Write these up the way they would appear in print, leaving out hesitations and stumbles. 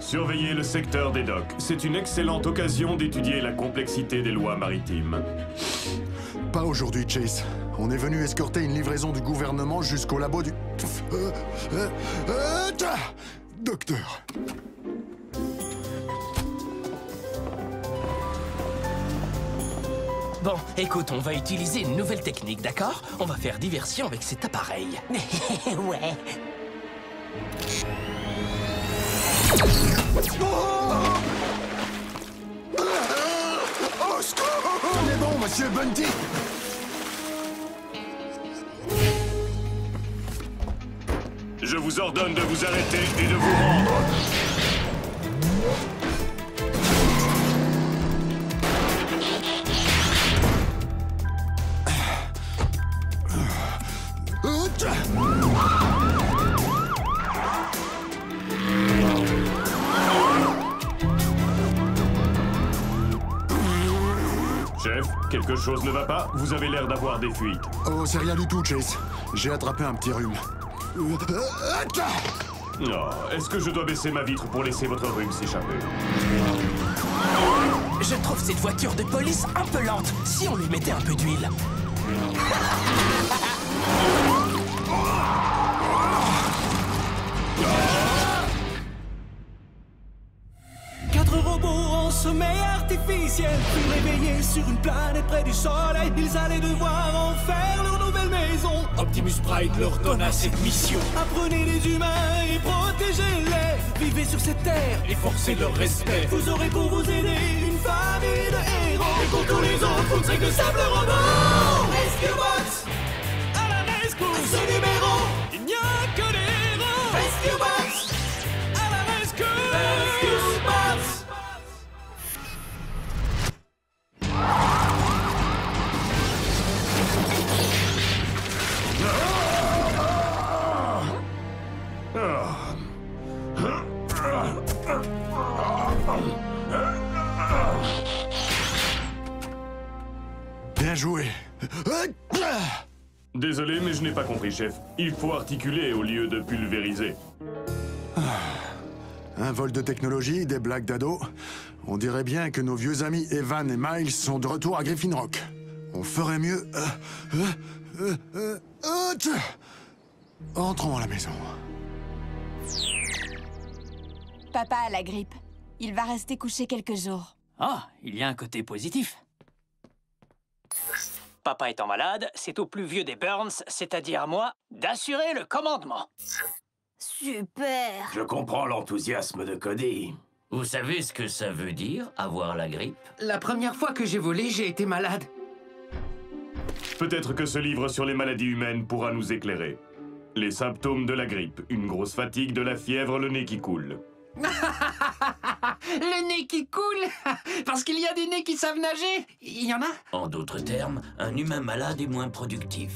Surveillez le secteur des docks. C'est une excellente occasion d'étudier la complexité des lois maritimes. Pas aujourd'hui, Chase. On est venu escorter une livraison du gouvernement jusqu'au labo du... Docteur. Bon, écoute, on va utiliser une nouvelle technique, d'accord? On va faire diversion avec cet appareil. Ouais. Au secours! On est bon, monsieur Bunty! Je vous ordonne de vous arrêter et de vous rendre. Chef, quelque chose ne va pas? Vous avez l'air d'avoir des fuites. Oh, c'est rien du tout, Chase. J'ai attrapé un petit rhume. Oh, est-ce que je dois baisser ma vitre pour laisser votre rhume s'échapper? Je trouve cette voiture de police un peu lente. Si on lui mettait un peu d'huile. Quatre robots en sommeil artificiel furent réveillés sur une planète près du soleil. Ils allaient devoir en faire leur nouvelle maison. Optimus Prime leur donna cette mission. Apprenez les humains et protégez-les. Vivez sur cette terre Et forcez leur respect. Vous aurez pour vous aider une famille de héros. Et pour tous les autres, vous ne serez que simple robots. Rescue Bots à la rescousse. À ce numéro, il n'y a que des héros. Rescue Bots à la rescousse. Rescue Bots. Bien joué. Désolé, mais je n'ai pas compris, chef. Il faut articuler au lieu de pulvériser. Un vol de technologie, des blagues d'ado. On dirait bien que nos vieux amis Evan et Miles sont de retour à Griffin Rock. On ferait mieux... Entrons à la maison. Papa a la grippe. Il va rester couché quelques jours. Ah, il y a un côté positif. Papa étant malade, c'est au plus vieux des Burns, c'est-à-dire à moi, d'assurer le commandement. Super! Je comprends l'enthousiasme de Cody. Vous savez ce que ça veut dire, avoir la grippe? La première fois que j'ai volé, j'ai été malade. Peut-être que ce livre sur les maladies humaines pourra nous éclairer. Les symptômes de la grippe, une grosse fatigue, de la fièvre, le nez qui coule. Le nez qui coule. Parce qu'il y a des nez qui savent nager. Il y en a? En d'autres termes, un humain malade est moins productif.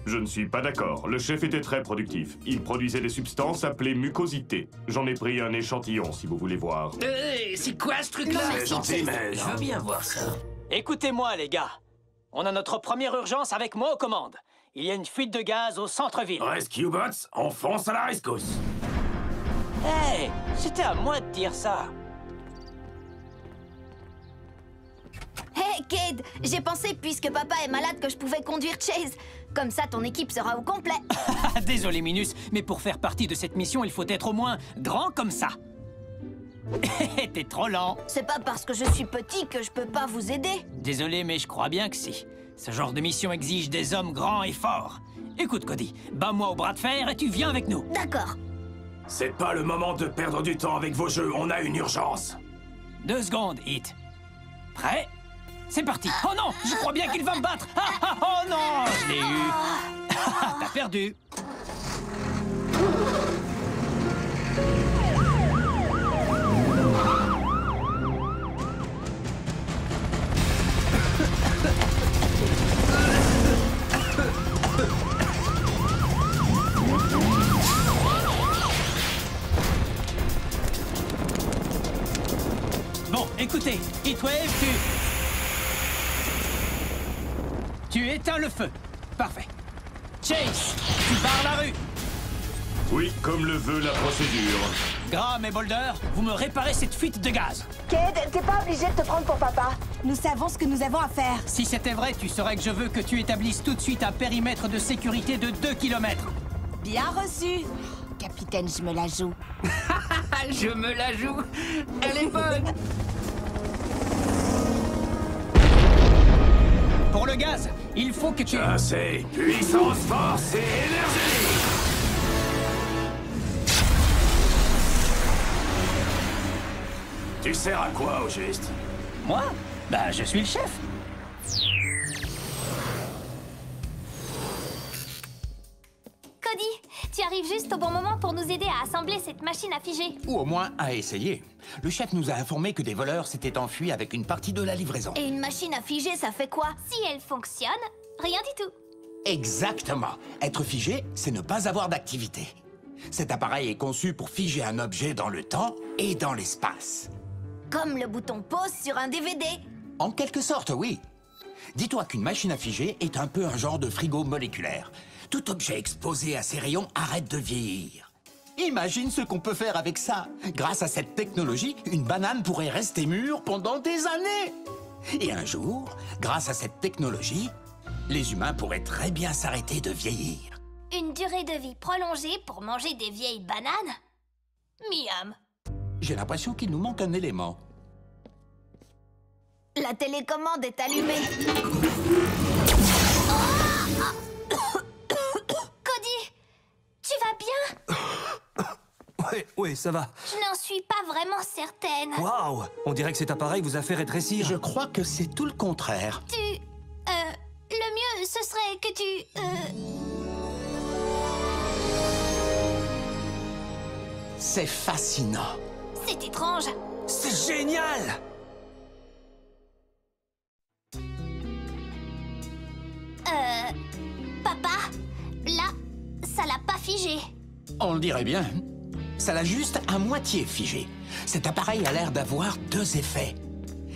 Je ne suis pas d'accord. Le chef était très productif. Il produisait des substances appelées mucosités. J'en ai pris un échantillon, si vous voulez voir. C'est quoi ce truc-là? C'est gentil, mais... Je veux bien voir ça. Écoutez-moi, les gars. On a notre première urgence avec moi aux commandes. Il y a une fuite de gaz au centre-ville. Rescue Bots, on fonce à la rescousse. Hey, c'était à moi de dire ça. Hey, Cade! J'ai pensé, puisque papa est malade, que je pouvais conduire Chase. Comme ça, ton équipe sera au complet. Désolé, Minus, mais pour faire partie de cette mission, il faut être au moins grand comme ça. T'es trop lent. C'est pas parce que je suis petit que je peux pas vous aider. Désolé, mais je crois bien que si. Ce genre de mission exige des hommes grands et forts. Écoute, Cody, bats-moi au bras de fer et tu viens avec nous. D'accord. C'est pas le moment de perdre du temps avec vos jeux, on a une urgence. 2 secondes, Hit. Prêt? C'est parti. Oh non, je crois bien qu'il va me battre. Oh non, je l'ai eu. T'as perdu. Bon, écoutez, Heatwave, tu éteins le feu. Parfait. Chase, tu barres la rue. Oui, comme le veut la procédure. Graham et Boulder, vous me réparez cette fuite de gaz. Cade, t'es pas obligé de te prendre pour papa. Nous savons ce que nous avons à faire. Si c'était vrai, tu saurais que je veux que tu établisses tout de suite un périmètre de sécurité de 2 km. Bien reçu. Capitaine, je me la joue. Je me la joue. Elle est bonne. Pour le gaz, il faut que tu... Assez. Puissance, force et énergie. Tu sers à quoi, au juste? Moi? Bah, je suis le chef. Cody, tu arrives juste au bon moment pour nous aider à assembler cette machine à figer. Ou au moins à essayer. Le chef nous a informé que des voleurs s'étaient enfuis avec une partie de la livraison. Et une machine à figer, ça fait quoi? Si elle fonctionne, rien du tout. Exactement. Être figé, c'est ne pas avoir d'activité. Cet appareil est conçu pour figer un objet dans le temps et dans l'espace. Comme le bouton pause sur un DVD. En quelque sorte, oui. Dis-toi qu'une machine à figer est un peu un genre de frigo moléculaire. Tout objet exposé à ces rayons arrête de vieillir. Imagine ce qu'on peut faire avec ça. Grâce à cette technologie, une banane pourrait rester mûre pendant des années. Et un jour, grâce à cette technologie, les humains pourraient très bien s'arrêter de vieillir. Une durée de vie prolongée pour manger des vieilles bananes? Miam. J'ai l'impression qu'il nous manque un élément. La télécommande est allumée. Cody, tu vas bien? Oui, ça va. Je n'en suis pas vraiment certaine. Waouh! On dirait que cet appareil vous a fait rétrécir. Je crois que c'est tout le contraire. Le mieux, ce serait que tu... C'est fascinant. C'est étrange. C'est génial! Papa, là, ça l'a pas figé. On le dirait bien. Ça l'a juste à moitié figé. Cet appareil a l'air d'avoir deux effets.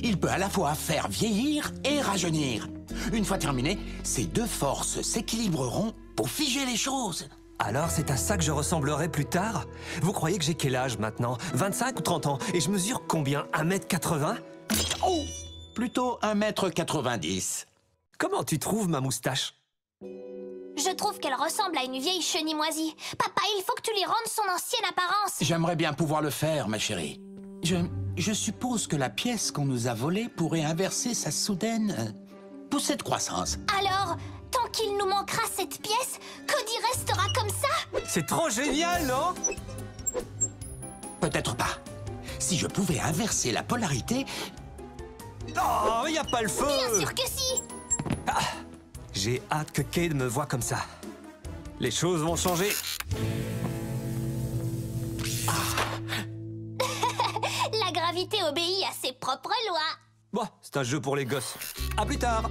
Il peut à la fois faire vieillir et rajeunir. Une fois terminé, ces deux forces s'équilibreront pour figer les choses. Alors c'est à ça que je ressemblerai plus tard? Vous croyez que j'ai quel âge maintenant? 25 ou 30 ans? Et je mesure combien? 1m80? Oh! Plutôt 1m90. Comment tu trouves ma moustache? Je trouve qu'elle ressemble à une vieille chenille-moisie. Papa, il faut que tu lui rendes son ancienne apparence. J'aimerais bien pouvoir le faire, ma chérie. Je suppose que la pièce qu'on nous a volée pourrait inverser sa soudaine poussée de croissance. Alors, tant qu'il nous manquera cette pièce, Cody restera comme ça? C'est trop génial, non? Peut-être pas. Si je pouvais inverser la polarité... Oh, y a pas le feu! Bien sûr que si! Ah, j'ai hâte que Cade me voie comme ça. Les choses vont changer. La gravité obéit à ses propres lois. Bon, c'est un jeu pour les gosses. À plus tard!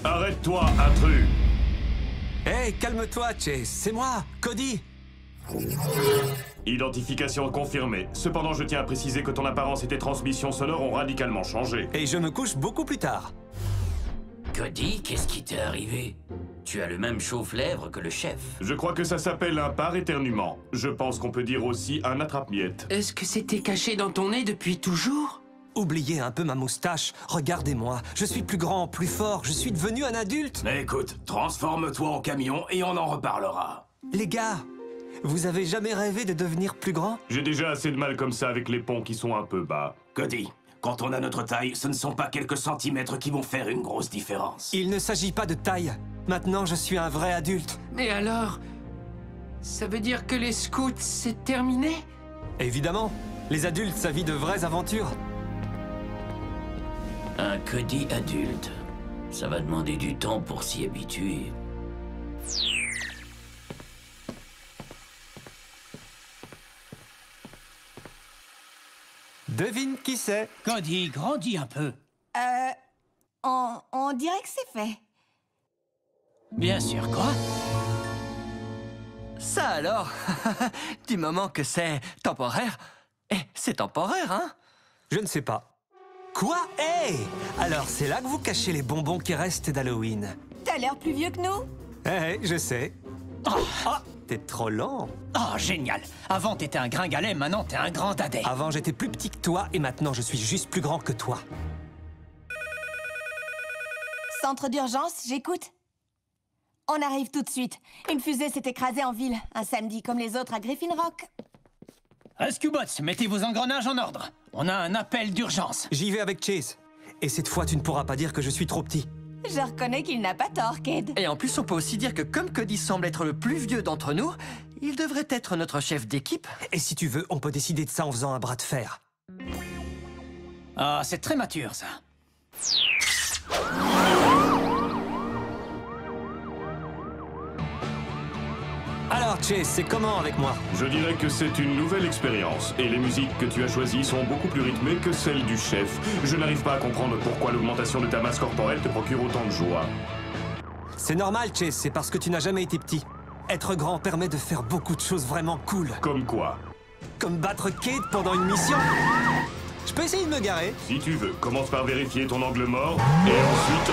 Arrête-toi, intrus! Hé, calme-toi, Chase, c'est moi, Cody! Identification confirmée. Cependant, je tiens à préciser que ton apparence et tes transmissions sonores ont radicalement changé. Et je me couche beaucoup plus tard. Cody, qu'est-ce qui t'est arrivé? Tu as le même chauffe-lèvres que le chef. Je crois que ça s'appelle un par-éternuement. Je pense qu'on peut dire aussi un attrape-miettes. Est-ce que c'était caché dans ton nez depuis toujours? Oubliez un peu ma moustache. Regardez-moi. Je suis plus grand, plus fort. Je suis devenu un adulte. Mais écoute, transforme-toi en camion et on en reparlera. Les gars, vous avez jamais rêvé de devenir plus grand? J'ai déjà assez de mal comme ça avec les ponts qui sont un peu bas. Cody, quand on a notre taille, ce ne sont pas quelques centimètres qui vont faire une grosse différence. Il ne s'agit pas de taille. Maintenant, je suis un vrai adulte. Mais alors... ça veut dire que les scouts, c'est terminé? Évidemment. Les adultes, ça vit de vraies aventures. Un Cody adulte. Ça va demander du temps pour s'y habituer. Devine qui c'est? Cody, grandis un peu. On dirait que c'est fait. Bien sûr, quoi? Ça alors? Du moment que c'est temporaire, Eh, c'est temporaire, hein? Je ne sais pas. Quoi? Hey! Alors, c'est là que vous cachez les bonbons qui restent d'Halloween? T'as l'air plus vieux que nous. Eh, je sais. Ah, t'es trop lent. Oh, génial. Avant, t'étais un gringalet, maintenant, t'es un grand dadais. Avant, j'étais plus petit que toi, et maintenant, je suis juste plus grand que toi. Centre d'urgence, j'écoute. On arrive tout de suite. Une fusée s'est écrasée en ville, un samedi comme les autres à Griffin Rock. Rescue Bots, mettez vos engrenages en ordre. On a un appel d'urgence. J'y vais avec Chase. Et cette fois, tu ne pourras pas dire que je suis trop petit. Je reconnais qu'il n'a pas tort, Cade. Et en plus, on peut aussi dire que comme Cody semble être le plus vieux d'entre nous, il devrait être notre chef d'équipe. Et si tu veux, on peut décider de ça en faisant un bras de fer. Ah, c'est très mature, ça. Alors, Chase, c'est comment avec moi? Je dirais que c'est une nouvelle expérience, et les musiques que tu as choisies sont beaucoup plus rythmées que celles du chef. Je n'arrive pas à comprendre pourquoi l'augmentation de ta masse corporelle te procure autant de joie. C'est normal, Chase, c'est parce que tu n'as jamais été petit. Être grand permet de faire beaucoup de choses vraiment cool. Comme quoi? Comme battre Cade pendant une mission. Je peux essayer de me garer? Si tu veux, commence par vérifier ton angle mort, et ensuite...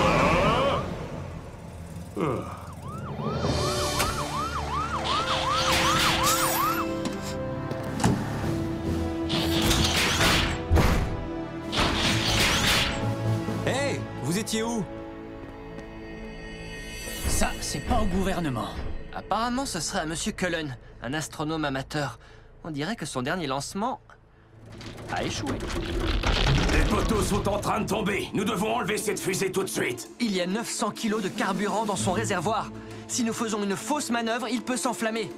Hey, vous étiez où? Ça, c'est pas au gouvernement. Apparemment, ce serait à Monsieur Cullen, un astronome amateur. On dirait que son dernier lancement a échoué. Les poteaux sont en train de tomber. Nous devons enlever cette fusée tout de suite. Il y a 900 kilos de carburant dans son réservoir. Si nous faisons une fausse manœuvre, il peut s'enflammer.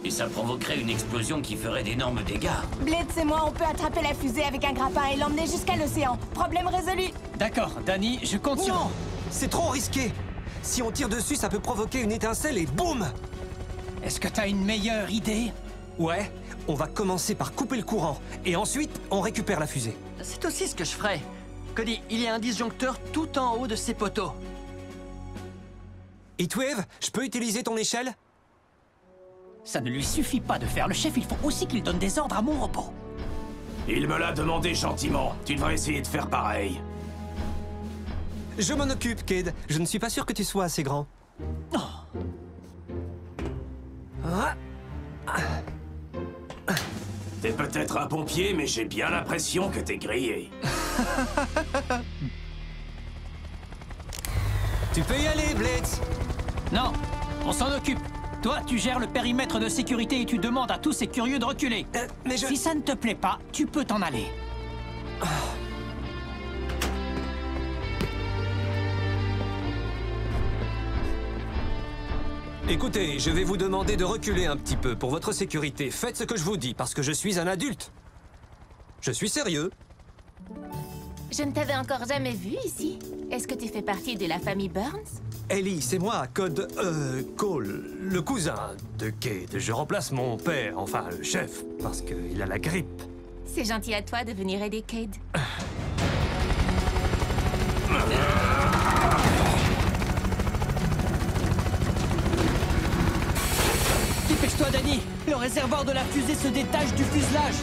Et ça provoquerait une explosion qui ferait d'énormes dégâts. Blitz et moi, on peut attraper la fusée avec un grappin et l'emmener jusqu'à l'océan. Problème résolu. D'accord, Danny, je compte sur... Non! C'est trop risqué! Si on tire dessus, ça peut provoquer une étincelle et boum! Est-ce que t'as une meilleure idée? Ouais, on va commencer par couper le courant, et ensuite, on récupère la fusée. C'est aussi ce que je ferais. Cody, il y a un disjoncteur tout en haut de ces poteaux. Heatwave, je peux utiliser ton échelle? Ça ne lui suffit pas de faire le chef, il faut aussi qu'il donne des ordres à mon robot. Il me l'a demandé gentiment. Tu devrais essayer de faire pareil. Je m'en occupe, Cade. Je ne suis pas sûr que tu sois assez grand. Oh. T'es peut-être un pompier, mais j'ai bien l'impression que t'es grillé. Tu peux y aller, Blitz. Non, on s'en occupe. Toi, tu gères le périmètre de sécurité et tu demandes à tous ces curieux de reculer. Mais Si ça ne te plaît pas, tu peux t'en aller. Écoutez, je vais vous demander de reculer un petit peu pour votre sécurité. Faites ce que je vous dis, parce que je suis un adulte. Je suis sérieux. Je ne t'avais encore jamais vu ici. Est-ce que tu fais partie de la famille Burns? Ellie, c'est moi, Cole, le cousin de Cade. Je remplace mon père, enfin le chef, parce qu'il a la grippe. C'est gentil à toi de venir aider Cade. Dépêche-toi, Danny. Le réservoir de la fusée se détache du fuselage.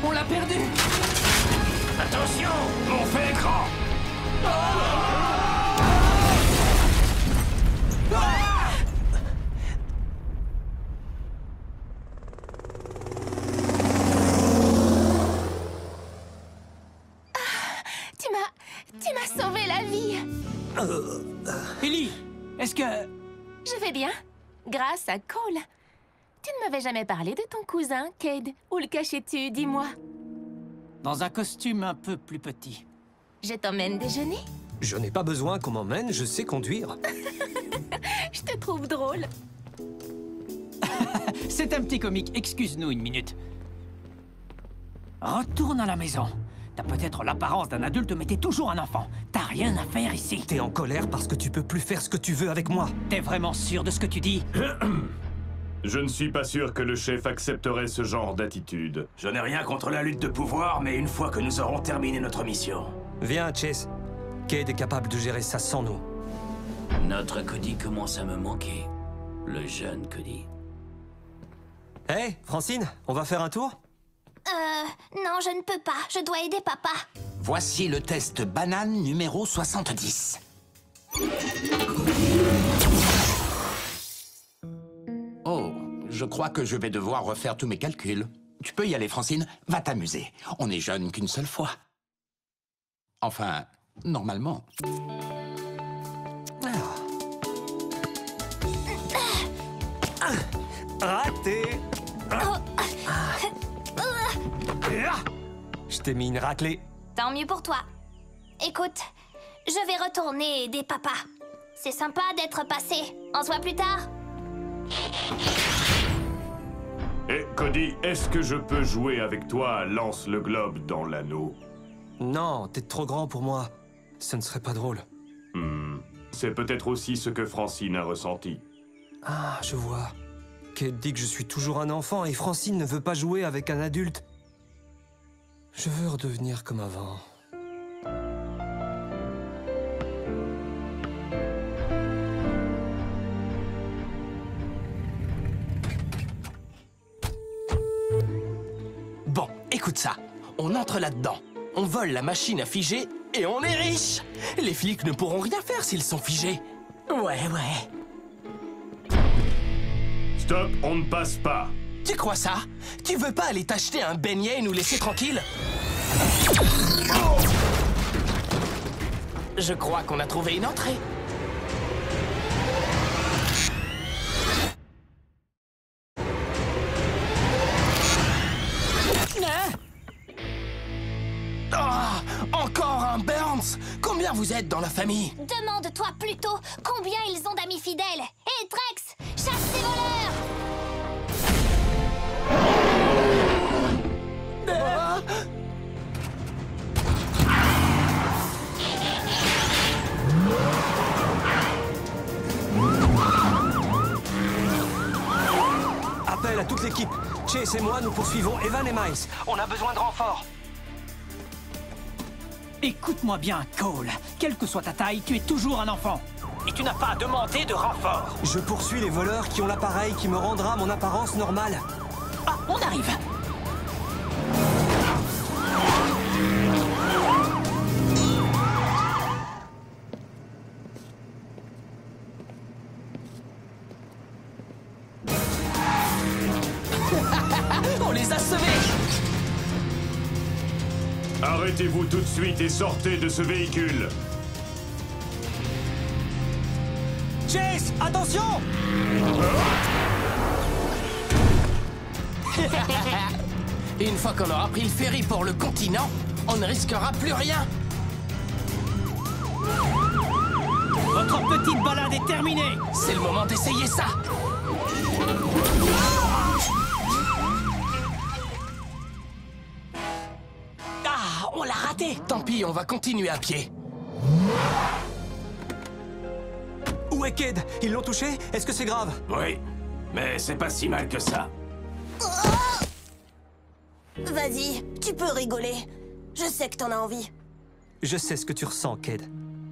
On l'a perdu. Attention, on fait grand. Tu m'as sauvé la vie. Ellie, est-ce que... Je vais bien, grâce à Cole. Tu ne m'avais jamais parlé de ton cousin, Cade. Où le cachais-tu, dis-moi? Dans un costume un peu plus petit. Je t'emmène déjeuner? Je n'ai pas besoin qu'on m'emmène, je sais conduire. Je te trouve drôle. C'est un petit comique, excuse-nous une minute. Retourne à la maison. T'as peut-être l'apparence d'un adulte, mais t'es toujours un enfant. T'as rien à faire ici. T'es en colère parce que tu peux plus faire ce que tu veux avec moi. T'es vraiment sûr de ce que tu dis? Je ne suis pas sûr que le chef accepterait ce genre d'attitude. Je n'ai rien contre la lutte de pouvoir, mais une fois que nous aurons terminé notre mission... Viens, Chase. Cade est capable de gérer ça sans nous. Notre Cody commence à me manquer. Le jeune Cody. Hey, Francine, on va faire un tour? Non, je ne peux pas. Je dois aider papa. Voici le test banane numéro 70. Oh, je crois que je vais devoir refaire tous mes calculs. Tu peux y aller, Francine. Va t'amuser. On n'est jeune qu'une seule fois. Enfin, normalement. Raté. Je t'ai mis une raclée. Tant mieux pour toi. Écoute, je vais retourner aider papa. C'est sympa d'être passé. On se voit plus tard. Eh, Cody, est-ce que je peux jouer avec toi à Lance le globe dans l'anneau? Non, t'es trop grand pour moi. Ce ne serait pas drôle. C'est peut-être aussi ce que Francine a ressenti. Ah, je vois. Kate dit que je suis toujours un enfant et Francine ne veut pas jouer avec un adulte. Je veux redevenir comme avant. Bon, écoute ça. On entre là-dedans. On vole la machine à figer et on est riche. Les flics ne pourront rien faire s'ils sont figés. Ouais. Stop, on ne passe pas. Tu crois ça? Tu veux pas aller t'acheter un beignet et nous laisser tranquilles? Je crois qu'on a trouvé une entrée. Encore un Burns! Combien vous êtes dans la famille? Demande-toi plutôt combien ils ont d'amis fidèles. Hé, Drex, chasse ces voleurs! Appel à toute l'équipe. Chase et moi, nous poursuivons Evan et Miles. On a besoin de renforts. Écoute-moi bien, Cole. Quelle que soit ta taille, tu es toujours un enfant. Et tu n'as pas à demander de renfort. Je poursuis les voleurs qui ont l'appareil qui me rendra mon apparence normale. Ah, on arrive. On les a sauvés! Arrêtez-vous tout de suite et sortez de ce véhicule. Chase, attention! Une fois qu'on aura pris le ferry pour le continent, on ne risquera plus rien. Votre petite balade est terminée. C'est le moment d'essayer ça. Ah, on l'a raté. Tant pis, on va continuer à pied. Où est Cade? Ils l'ont touché? Est-ce que c'est grave? Oui, mais c'est pas si mal que ça. Vas-y, tu peux rigoler. Je sais que t'en as envie. Je sais ce que tu ressens, Cade.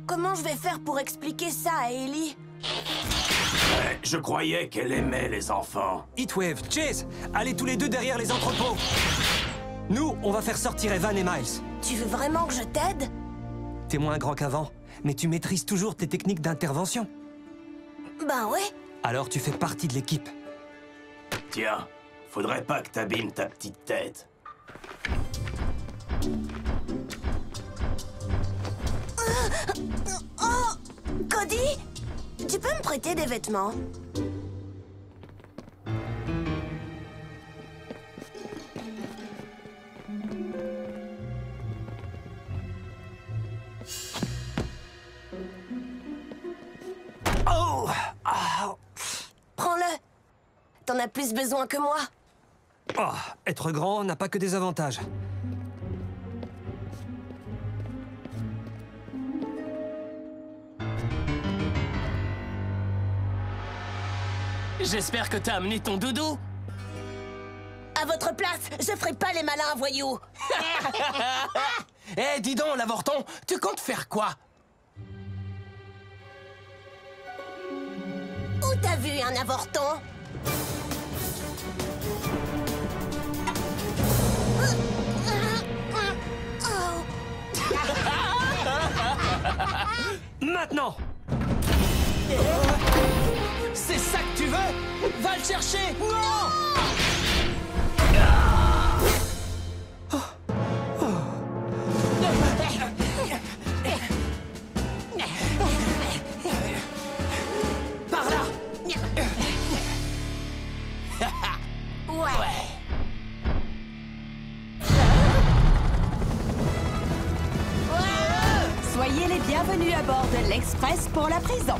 Comment je vais faire pour expliquer ça à Ellie? Ouais, je croyais qu'elle aimait les enfants. Heatwave, Chase, allez tous les deux derrière les entrepôts. Nous, on va faire sortir Evan et Miles. Tu veux vraiment que je t'aide? T'es moins grand qu'avant, mais tu maîtrises toujours tes techniques d'intervention. Ben ouais. Alors tu fais partie de l'équipe. Tiens, faudrait pas que t'abîmes ta petite tête. Oh! Cody? Tu peux me prêter des vêtements? Oh! Ah. Prends-le. T'en as plus besoin que moi. Oh, être grand n'a pas que des avantages. J'espère que t'as amené ton doudou. À votre place, je ferai pas les malins, voyous. Eh, dis donc, l'avorton, tu comptes faire quoi? Où t'as vu un avorton? maintenant! C'est ça que tu veux? Va le chercher! Non! Par là! Ouais. Soyez les bienvenus à bord de l'Express pour la prison.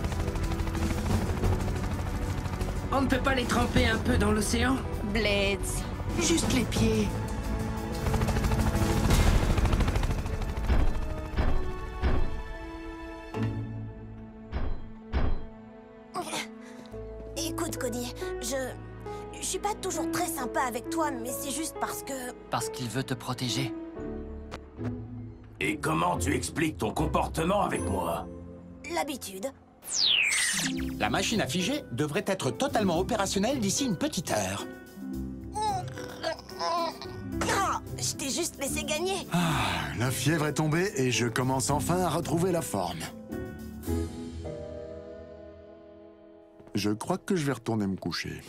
On ne peut pas les tremper un peu dans l'océan? Blitz. Juste les pieds. Écoute, Cody, je suis pas toujours très sympa avec toi, mais c'est juste parce que... Parce qu'il veut te protéger. Et comment tu expliques ton comportement avec moi? L'habitude. La machine à figer devrait être totalement opérationnelle d'ici une petite heure. Ah, je t'ai juste laissé gagner. La fièvre est tombée et je commence enfin à retrouver la forme. Je crois que je vais retourner me coucher.